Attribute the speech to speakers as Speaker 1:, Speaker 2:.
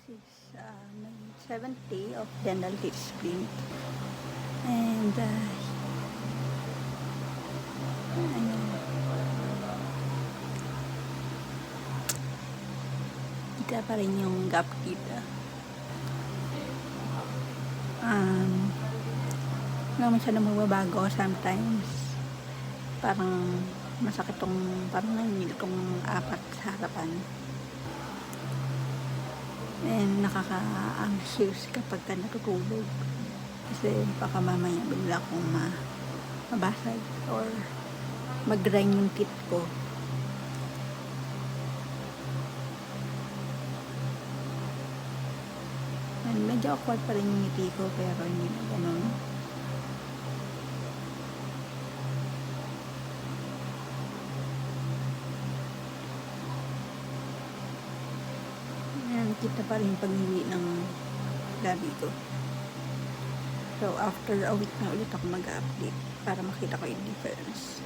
Speaker 1: This is my 7th day of dental teeth sprint, and ayan, kita pa rin yung gap dito. Naman siya na magbabago sometimes. Parang masakit tong, parang nanginginig tong apat sa harapan. And nakaka-anxious kapag ka natutulog. Kasi baka mamaya bigla akong mabasag or mag-grind yung teeth ko. And medyo awkward pa rin yung ngiti ko, pero hindi na ganun. Ayan, kita pa rin yung pag-iwi ng labi ko. So, after a week na ulit ako mag-update para makita ko yung difference.